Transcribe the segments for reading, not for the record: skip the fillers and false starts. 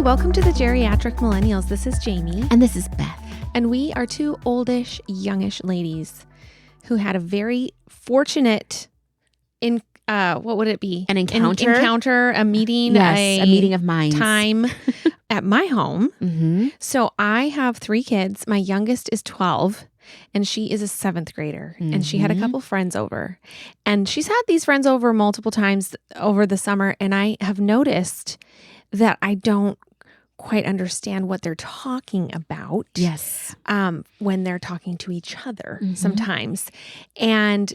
welcome to the Geriatric Millennials. This is Jayme. And this is Beth. And we are two oldish, youngish ladies who had a very fortunate what would it be? An encounter? A meeting. Yes, a meeting of minds. Time at my home. Mm-hmm. So I have 3 kids. My youngest is 12 and she is a 7th grader. Mm-hmm. And she had a couple friends over. And she's had these friends over multiple times over the summer. And I have noticed that I don't quite understand what they're talking about. Yes. When they're talking to each other sometimes. And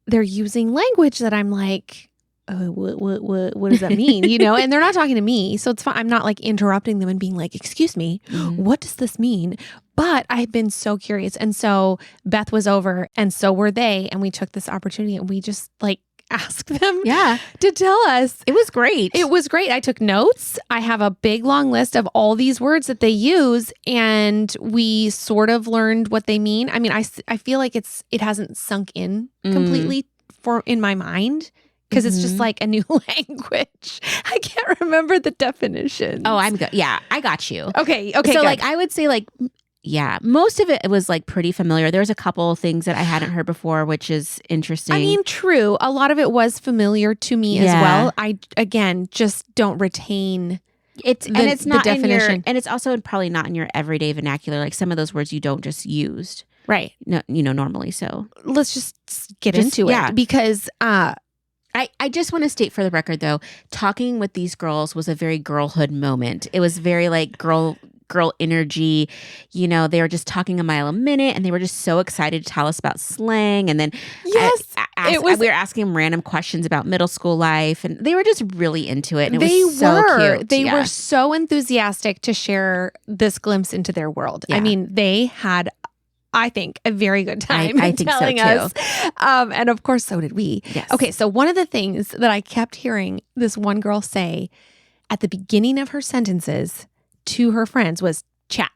they're using language that I'm like, oh, what does that mean? You know, and they're not talking to me. So it's fine. I'm not like interrupting them and being like, excuse me, what does this mean? But I've been so curious. And so Beth was over and so were they. And we took this opportunity and we just like asked them to tell us. It was great. It was great. I took notes. I have a big long list of all these words that they use and we sort of learned what they mean. I mean, I feel like it hasn't sunk in completely in my mind because it's just like a new language. I can't remember the definition. Oh, I'm good. Yeah, I got you. Okay. So good. like I would say like, yeah, most of it was like pretty familiar. There's a couple of things that I hadn't heard before, which is interesting. I mean, true. A lot of it was familiar to me as well. I, again, just don't retain it's not the definition. in your, and it's also probably not in your everyday vernacular. Like some of those words you don't just use. Right. No, normally. So let's just get into it because I just want to state for the record, though, talking with these girls was a very girlhood moment. It was very like girl energy. You know, they were just talking a mile a minute and they were just so excited to tell us about slang. And then we were asking them random questions about middle school life and they were just really into it. And it was so cute. They were so enthusiastic to share this glimpse into their world. Yeah. I mean, they had, I think, a very good time I think telling so too. us. And of course, so did we. Yes. Okay, so one of the things that I kept hearing this one girl say at the beginning of her sentences to her friends was chat.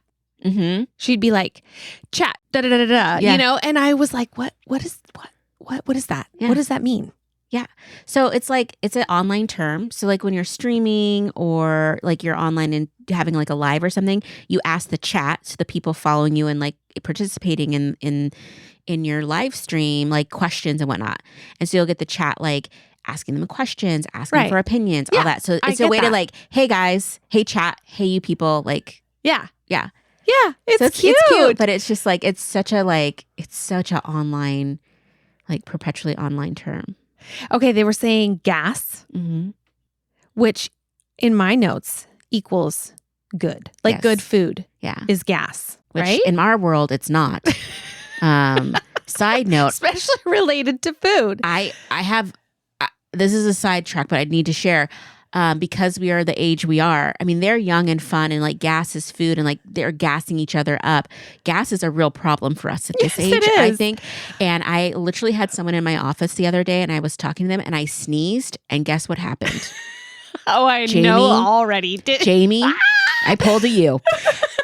Mm-hmm. She'd be like, chat, da da da da, you know? And I was like, what is that? Yeah. What does that mean? Yeah. So it's like, it's an online term. So like when you're streaming or like you're online and having like a live or something, you ask the chat, so the people following you and like participating in your live stream, like questions and whatnot. And so you'll get the chat, like asking them questions, asking for opinions, all that. So it's a way to like, hey guys, hey chat, hey you people, like, yeah. It's cute. It's cute, but it's just like, it's such a online, like perpetually online term. Okay, they were saying gas, which in my notes equals good. Like good food is gas, which right? In our world, it's not. Side note. Especially related to food. I have, this is a sidetrack, but I need to share. Because we are the age we are. I mean, they're young and fun and like gas is food and like they're gassing each other up. Gas is a real problem for us at this age, I think. And I literally had someone in my office the other day and I was talking to them and I sneezed and guess what happened? Oh, I know already. Jayme, I pulled a U.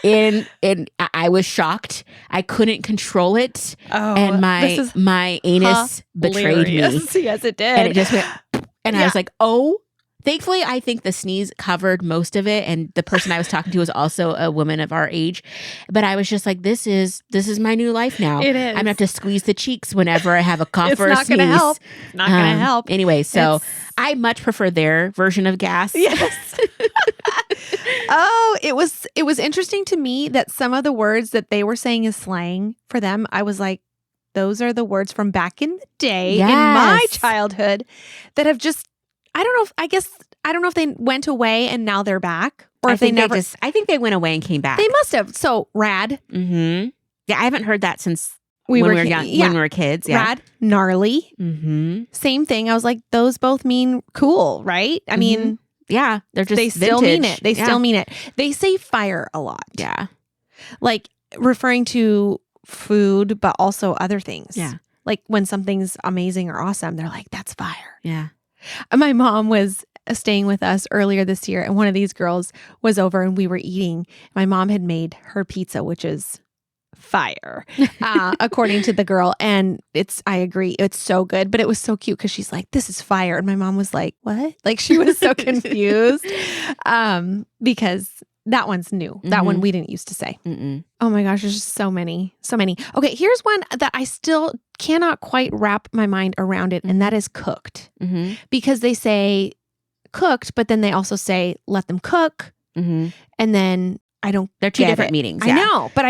And I was shocked. I couldn't control it. Oh, and my anus betrayed me. Yes, it did. And it just went, and I was like, oh. Thankfully, I think the sneeze covered most of it. And the person I was talking to was also a woman of our age. But I was just like, this is my new life now. It is. I'm going to have to squeeze the cheeks whenever I have a cough or a sneeze. It's not going to help. Anyway, so I much prefer their version of gas. Yes. Oh, it was interesting to me that some of the words that they were saying is slang for them. I was like, those are the words from back in the day in my childhood that have just, I don't know if they went away and now they're back or if they never. I think they went away and came back. They must have. So rad. Mm-hmm. Yeah, I haven't heard that since when we were young, when we were kids. Yeah. Rad, gnarly. Mm-hmm. Same thing. I was like, those both mean cool, right? I mean, yeah, they still mean it. They still mean it. They say fire a lot. Yeah, like referring to food, but also other things. Yeah, like when something's amazing or awesome, they're like, that's fire. Yeah. My mom was staying with us earlier this year and one of these girls was over and we were eating. My mom had made her pizza, which is fire, according to the girl. And I agree, it's so good. But it was so cute because she's like, this is fire. And my mom was like, what? Like she was so confused because that one's new. That one we didn't used to say. Oh my gosh, there's just so many. Okay, here's one that I still cannot quite wrap my mind around it. And that is cooked. Because they say cooked, but then they also say let them cook. And then I don't They're two get different it. meanings. I know, but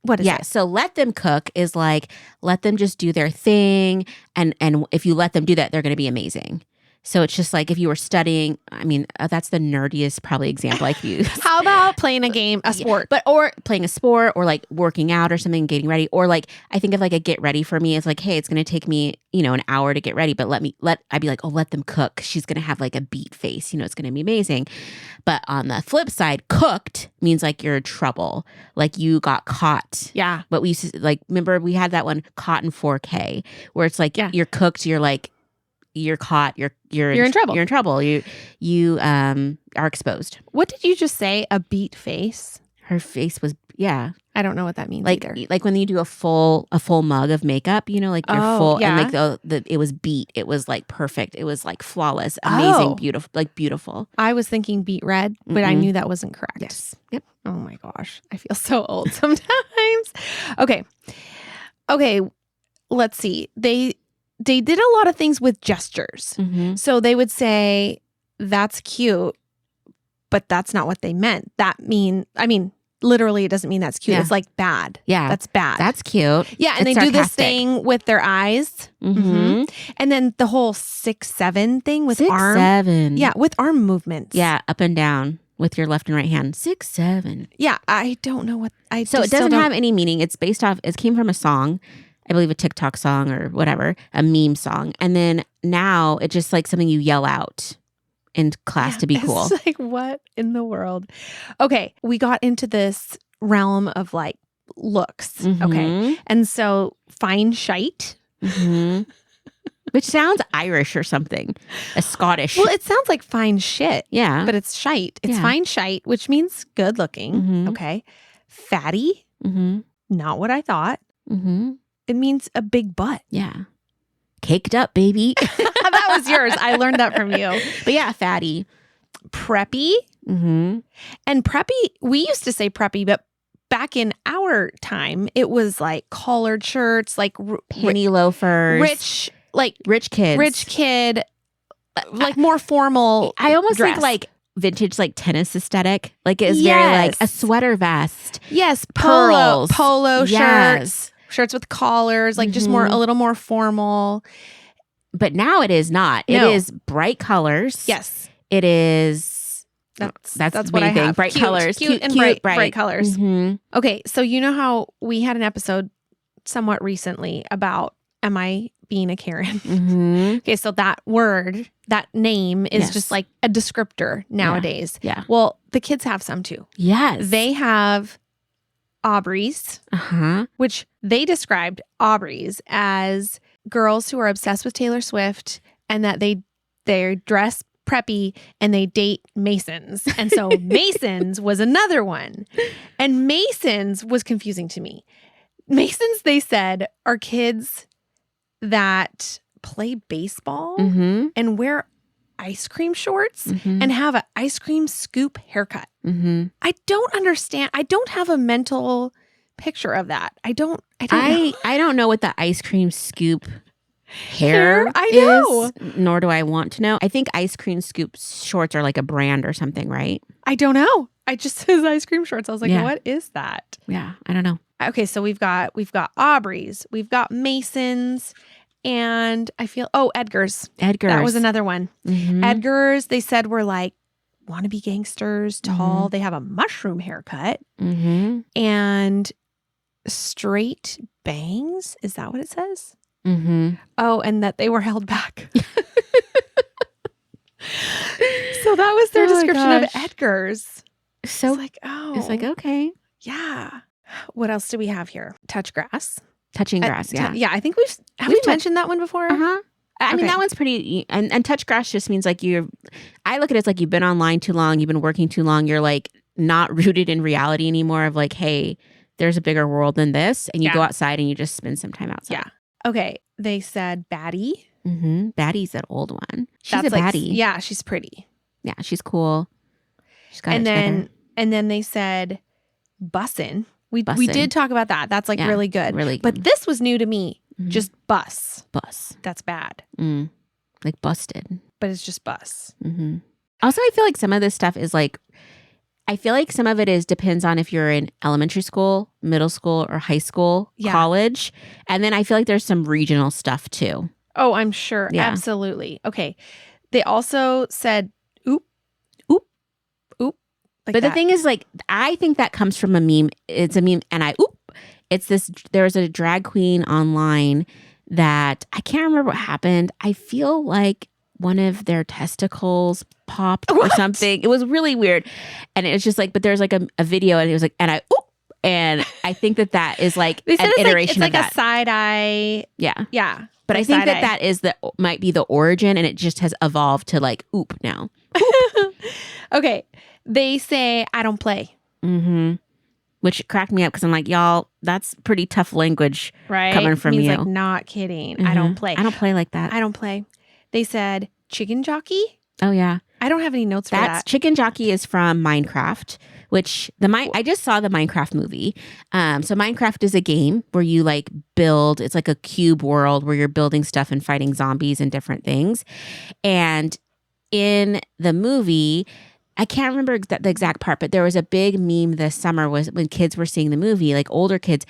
what is it? So let them cook is like, let them just do their thing. And if you let them do that, they're going to be amazing. So it's just like if you were studying, I mean, that's the nerdiest probably example I could use. How about playing a game, a sport? Or playing a sport or like working out or something, getting ready. Or like, I think of like a get ready for me is like, hey, it's going to take me, an hour to get ready, but I'd be like, oh, let them cook. She's going to have like a beat face, it's going to be amazing. But on the flip side, cooked means like you're in trouble. Like you got caught. Yeah. But we used to like, remember we had that one caught in 4K where it's like, you're cooked. You're like, you're caught. You're in trouble. You're in trouble. You are exposed. What did you just say? A beat face? Her face was I don't know what that means either. Like when you do a full mug of makeup, like you're full and like it was beat. It was like perfect. It was like flawless, amazing, beautiful. I was thinking beat red, but I knew that wasn't correct. Yes. Yep. Oh my gosh, I feel so old sometimes. Okay. Let's see. They did a lot of things with gestures. So they would say, that's cute, but that's not what they meant. Literally, it doesn't mean that's cute. It's like bad. Yeah. That's bad. That's cute. Yeah. And it's they sarcastic. do this thing with their eyes. And then the whole 6-7 thing with 6-7. Yeah. With arm movements. Yeah. Up and down with your left and right hand. 6-7. Yeah. I don't know what So it doesn't have any meaning. It's based off, it came from a song. I believe a TikTok song or whatever, a meme song. And then now it's just like something you yell out in class to be cool. It's like, what in the world? Okay. We got into this realm of like looks. Okay. And so fine shite. Which sounds Irish or something. A Scottish. Well, it sounds like fine shit. Yeah. But it's shite. It's fine shite, which means good looking. Okay. Fatty. Not what I thought. It means a big butt. Yeah. Caked up, baby. That was yours. I learned that from you. But yeah, fatty. Preppy. And preppy, we used to say preppy, but back in our time, it was like collared shirts, like penny loafers. Rich kid, like more formal. I almost dress. think like vintage like tennis aesthetic. Like it's very like a sweater vest. Yes. Pearls. Polo shirts. Shirts with collars, like just a little more formal. But now it is not. No. It is bright colors. Yes. It is. That's what I have. Bright colors. Cute and bright colors. Okay. So you know how we had an episode somewhat recently about, am I being a Karen? Okay. So that word, that name is just like a descriptor nowadays. Yeah. Well, the kids have some too. Yes. They have Aubrey's, which they described Aubrey's as girls who are obsessed with Taylor Swift and that they dress preppy and they date Masons. And so Masons was another one. And Masons was confusing to me. Masons, they said, are kids that play baseball and wear ice cream shorts and have an ice cream scoop haircut. I don't understand. I don't have a mental picture of that. I don't know what the ice cream scoop hair I know. is, nor do I want to know. I think ice cream scoop shorts are like a brand or something, right? I don't know. I just says ice cream shorts. I was like, what is that? Yeah, I don't know. Okay, so we've got Aubrey's, we've got Masons, and I feel Edgar's. That was another one. Edgar's, they said, were like wannabe gangsters, tall. They have a mushroom haircut and straight bangs. Is that what it says? Oh, and that they were held back. So that was their description of Edgar's. So it's like, it's like, okay. Yeah. What else do we have here? Touch grass. Touching grass, yeah. Yeah, I think we've mentioned that one before. I mean, that one's pretty, and touch grass just means like I look at it as like you've been online too long, you've been working too long, you're like not rooted in reality anymore of like, hey, there's a bigger world than this, and you go Yeah. outside and you just spend some time outside. Yeah. Okay. They said baddie. Baddie's that old one. She's That's a baddie. Yeah, she's pretty. Yeah, she's cool. She's got And it then together. and then they said bussin'. We Bussin'. did talk about that. That's like Yeah, really good. really But good. this was new to me. Just bus. Bus. That's bad. Like busted. But it's just bus. Also, I feel like some of this stuff is like, I feel like some of it is depends on if you're in elementary school, middle school, or high school, college. And then I feel like there's some regional stuff too. Oh, I'm sure. Yeah. Absolutely. Okay. They also said oop, oop, oop. Like But the that. thing is, like, I think that comes from a meme. It's a meme, and it's this. There's a drag queen online that I can't remember what happened. I feel like one of their testicles popped or something. It was really weird, and it was just like. But there's like a video, and it was like, and I think that is like They said an it's iteration like, it's of like that. a side eye. Yeah, Yeah. but I like think side eye. that is might be the origin, and it just has evolved to like oop now. Okay. They say I don't play. Which cracked me up because I'm like, y'all, that's pretty tough language Right. coming from Means you. like not kidding. I don't play. I don't play like that. I don't play. They said chicken jockey. Oh yeah, I don't have any notes for that's that. Chicken Jockey is from Minecraft, which I just saw the Minecraft movie. So Minecraft is a game where you like build. It's like a cube world where you're building stuff and fighting zombies and different things. And in the movie, I can't remember the exact part, but there was a big meme this summer was when kids were seeing the movie, like older kids.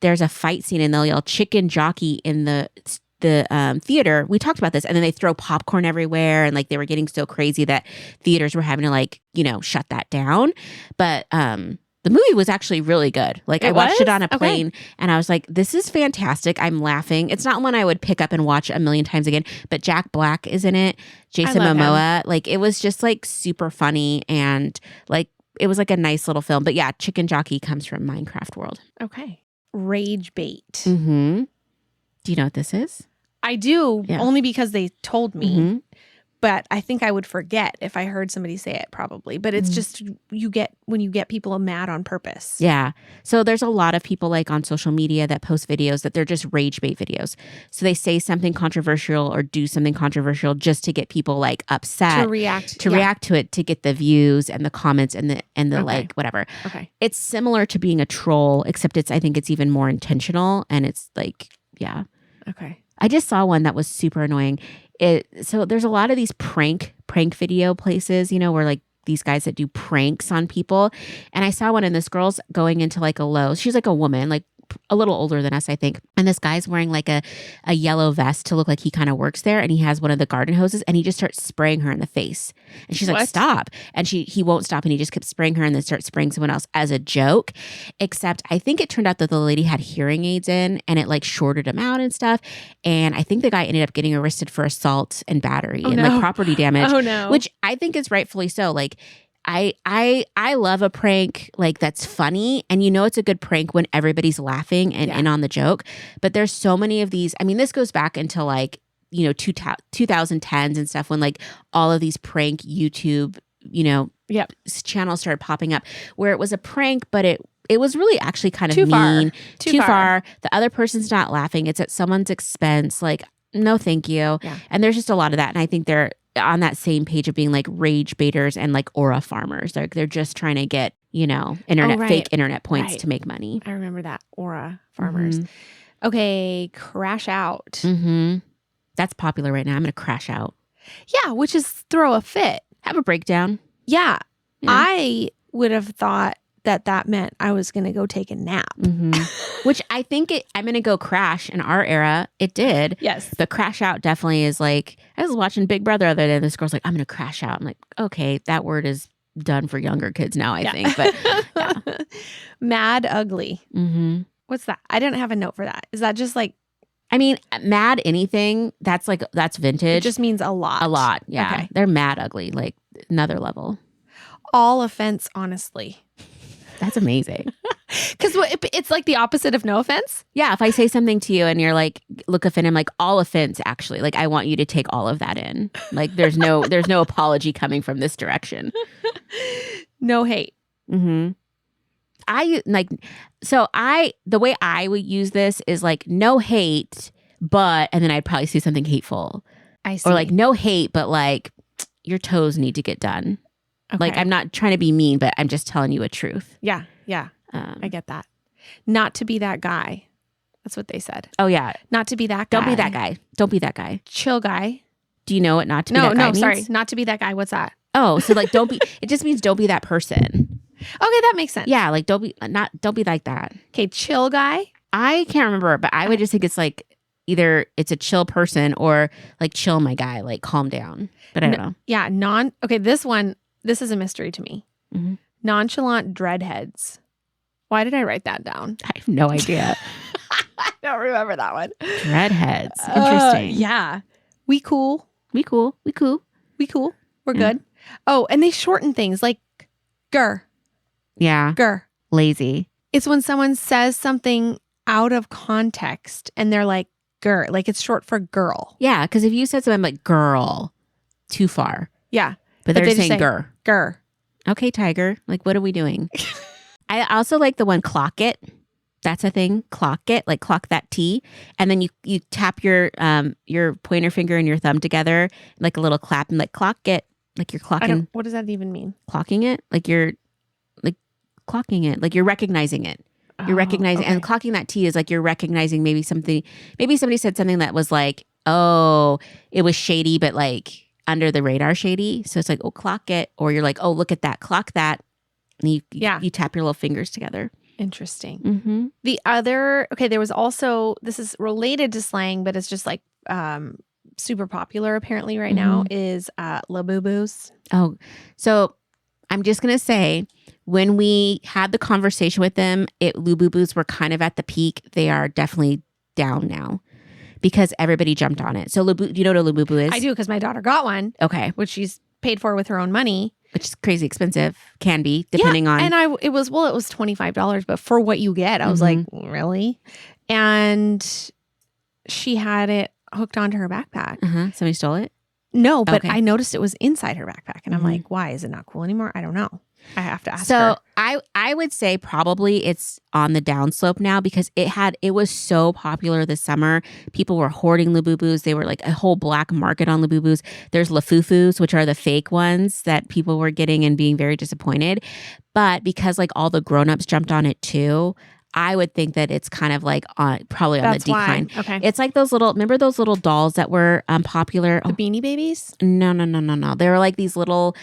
There's a fight scene and they'll yell "chicken jockey" in the theater. We talked about this, and then they throw popcorn everywhere, and like they were getting so crazy that theaters were having to like shut that down. But the movie was actually really good. Like I watched it on a plane, and I was like, "This is fantastic." I'm laughing. It's not one I would pick up and watch a million times again. But Jack Black is in it. Jason Momoa. Like it was just like super funny, and like it was like a nice little film. But yeah, Chicken Jockey comes from Minecraft world. Okay. Rage bait. Do you know what this is? I do, Yeah. only because they told me. But I think I would forget if I heard somebody say it, probably. But it's just when you get people mad on purpose. Yeah. So there's a lot of people like on social media that post videos that they're just rage bait videos. So they say something controversial or do something controversial just to get people like upset. To react to it, to get the views and the comments and the like whatever. Okay. It's similar to being a troll, except I think it's even more intentional, and it's like, yeah. Okay. I just saw one that was super annoying. So there's a lot of these prank video places, where like these guys that do pranks on people. And I saw one, and this girl's going into like a Lowe's. She's like a woman, like a little older than us, I think. And this guy's wearing like a yellow vest to look like he kind of works there. And he has one of the garden hoses, and he just starts spraying her in the face. And she's like, stop. And he won't stop. And he just kept spraying her and then starts spraying someone else as a joke. Except I think it turned out that the lady had hearing aids in, and it like shorted him out and stuff. And I think the guy ended up getting arrested for assault and battery and like property damage. Oh no. Which I think is rightfully so. Like I love a prank like that's funny, and it's a good prank when everybody's laughing and in on the joke. But there's so many of these. I mean, this goes back into like 2010s and stuff, when like all of these prank YouTube channels started popping up, where it was a prank, but it was really actually kind of mean, too far. The other person's not laughing. It's at someone's expense. Like, no, thank you. Yeah. And there's just a lot of that, and I think they're on that same page of being like rage baiters and like aura farmers. They're just trying to get, fake internet points to make money. I remember that. Aura farmers. Okay. Crash out. That's popular right now. I'm going to crash out. Yeah. Which is throw a fit. Have a breakdown. Yeah. I would have thought that meant I was going to go take a nap. Which I think I'm going to go crash in our era. It did. Yes. But crash out definitely is like, I was watching Big Brother the other day, and this girl's like, I'm going to crash out. I'm like, okay, that word is done for younger kids now, I think. But yeah. Mad ugly. What's that? I didn't have a note for that. Is that just like, I mean, mad anything, that's vintage. it just means a lot. A lot. Yeah. Okay. They're mad ugly, like another level. All offense, honestly. That's amazing. Because it's like the opposite of no offense. Yeah, if I say something to you and you're like, look offended, I'm like, all offense, actually. Like, I want you to take all of that in. Like, there's no apology coming from this direction. No hate. the way I would use this is like no hate, but, and then I'd probably say something hateful. I see. Or like no hate, but like your toes need to get done. Okay. Like I'm not trying to be mean, but I'm just telling you a truth. Yeah. I get that. Not to be that guy. That's what they said. Oh yeah. Not to be that guy. Don't be that guy. Don't be that guy. Chill guy. Do you know what not to be that guy means? Sorry. Not to be that guy. What's that? Oh, so like don't be, it just means don't be that person. Okay, that makes sense. Yeah, like don't be like that. Okay, chill guy. I can't remember, but I would just think it's like either it's a chill person or like chill my guy, like calm down. But I don't know. Yeah, this is a mystery to me. Mm-hmm. Nonchalant dreadheads. Why did I write that down? I have no idea. I don't remember that one. Dreadheads. Interesting. Yeah. We cool. We cool. We're good. Oh, and they shorten things like gur. Yeah. Gur. Lazy. It's when someone says something out of context and they're like gur, like it's short for girl. Yeah, because if you said something like girl, too far. Yeah. But they're saying gur. Gur. Okay, Tiger. Like, what are we doing? I also like the one clock it. That's a thing. Clock it. Like clock that T. And then you tap your pointer finger and your thumb together, like a little clap, and like clock it. Like you're clocking. What does that even mean? Clocking it. Like you're like clocking it. Like you're recognizing it. You're recognizing, and clocking that T is like you're recognizing maybe somebody said something that was like, oh, it was shady, but like under the radar shady. So it's like, oh, clock it. Or you're like, oh, look at that, clock that. And you tap your little fingers together. Interesting. Mm-hmm. The other, there was also, this is related to slang, but it's just like super popular apparently right now, is la-boo-boos. Oh, so I'm just going to say, when we had the conversation with them, la-boo-boos were kind of at the peak. They are definitely down now because everybody jumped on it. So do you know what a la-boo-boo is? I do, because my daughter got one. Okay. Which she's paid for with her own money. Which is crazy expensive, can be, depending on. And it was $25, but for what you get, I was like, really? And she had it hooked onto her backpack. Somebody stole it? No, but I noticed it was inside her backpack. And I'm like, why? Is it not cool anymore? I don't know. I have to ask her. So I would say probably it's on the downslope now because it was so popular this summer. People were hoarding la-boo-boos. They were like a whole black market on la-boo-boos. There's la-foo-foos, which are the fake ones that people were getting and being very disappointed. But because like all the grown-ups jumped on it too, I would think that it's kind of like probably on the decline. Why. Okay. It's like remember those little dolls that were popular? The Beanie Babies? No. They were like these little,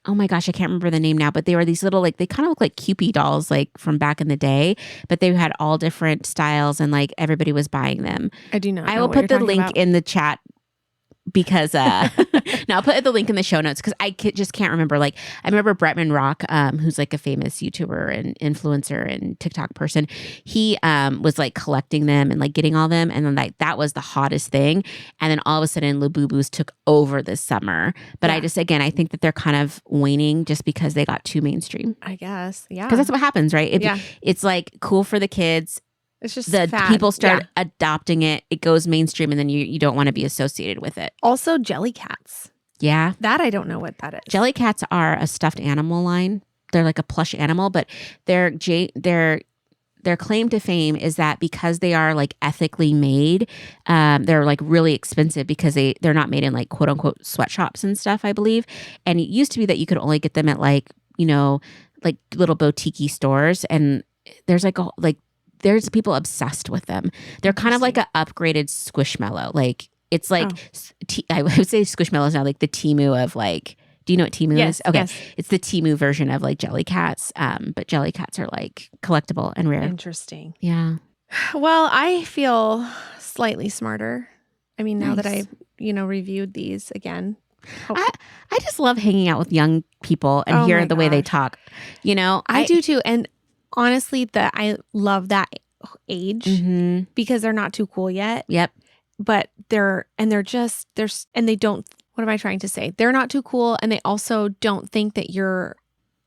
oh my gosh, I can't remember the name now, but they were these little, like, they kind of look like Cupid dolls, like from back in the day, but they had all different styles and like everybody was buying them. I do not know. I will put the link in the chat because no, I'll put the link in the show notes because I just can't remember. Like I remember Bretman Rock, who's like a famous YouTuber and influencer and TikTok person. He was like collecting them and like getting all them, and then like that was the hottest thing. And then all of a sudden, la-boo-boos took over this summer. But I think that they're kind of waning just because they got too mainstream. I guess, yeah, because that's what happens, right? It's like cool for the kids. It's just the fad. People start adopting it. It goes mainstream, and then you don't want to be associated with it. Also, jelly cats. Yeah, that I don't know what that is. Jelly cats are a stuffed animal line. They're like a plush animal, but their claim to fame is that because they are like ethically made, they're like really expensive because they're not made in like quote unquote sweatshops and stuff, I believe. And it used to be that you could only get them at like like little boutique stores, and there's there's people obsessed with them. They're kind of like an upgraded Squishmallow. Like it's like, I would say Squishmallow is now like the Temu of like, do you know what Temu is? Okay. Yes. It's the Temu version of like jelly cats. But jelly cats are like collectible and rare. Interesting. Yeah. Well, I feel slightly smarter. I mean, now that I, reviewed these again. I just love hanging out with young people and hearing the way they talk. I do too. And honestly, I love that age because they're not too cool yet. Yep. But they're don't, what am I trying to say? They're not too cool, and they also don't think that you're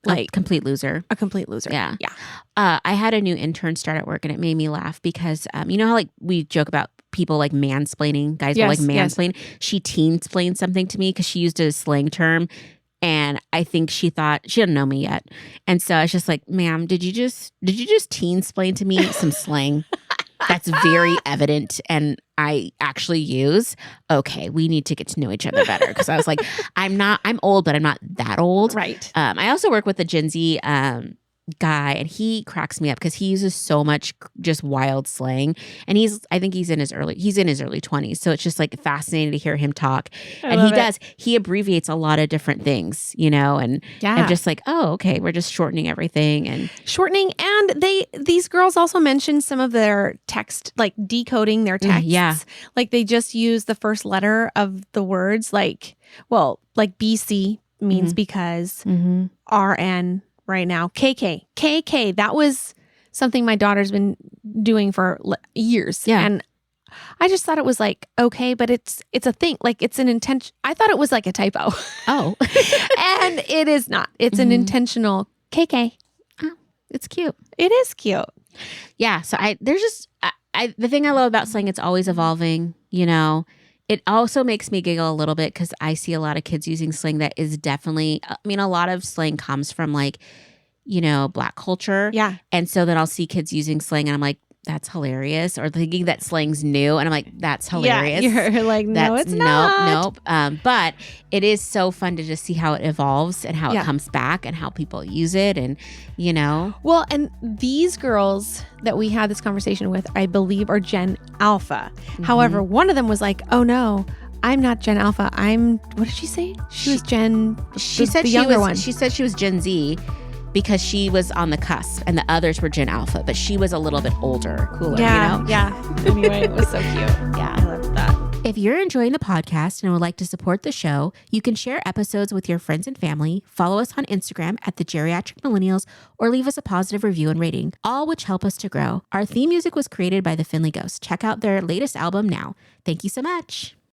like a complete loser. A complete loser. Yeah. Yeah. I had a new intern start at work, and it made me laugh because you know how like we joke about people like mansplaining, guys will like mansplain. Yes. She teen-splained something to me because she used a slang term. And I think she thought she didn't know me yet. And so I was just like, ma'am, did you just teen splain to me some slang that's very evident and I actually use? Okay, we need to get to know each other better. Because I was like, I'm old, but I'm not that old. Right. I also work with the Gen Z guy, and he cracks me up because he uses so much just wild slang, and I think he's in his early 20s, so it's just like fascinating to hear him talk. He abbreviates a lot of different things, and I'm just like, oh, okay, we're just shortening everything and these girls also mentioned some of their text, like decoding their texts. Like they just use the first letter of the words, like BC means because, RN right now, KK. That was something my daughter's been doing for years. Yeah. And I just thought it was like, okay, but it's a thing. Like it's an intention. I thought it was like a typo. Oh. And it is not. It's an intentional KK. Oh, it's cute. It is cute. Yeah. So the thing I love about slang, it's always evolving, It also makes me giggle a little bit because I see a lot of kids using slang that is definitely, a lot of slang comes from like, Black culture. Yeah. And so then I'll see kids using slang and I'm like, that's hilarious. Or thinking that slang's new. And I'm like, that's hilarious. Yeah, you're like, no, it's not. Nope. But it is so fun to just see how it evolves and how it comes back and how people use it. And, Well, and these girls that we had this conversation with, I believe, are Gen Alpha. However, one of them was like, oh no, I'm not Gen Alpha. What did she say? She was Gen, she said the she younger was, one. She said she was Gen Z because she was on the cusp and the others were Gen Alpha, but she was a little bit older, cooler, Yeah. Anyway, it was so cute. Yeah. I loved that. If you're enjoying the podcast and would like to support the show, you can share episodes with your friends and family, follow us on Instagram at the Geriatric Millennials, or leave us a positive review and rating, all which help us to grow. Our theme music was created by the Finley Ghost. Check out their latest album now. Thank you so much.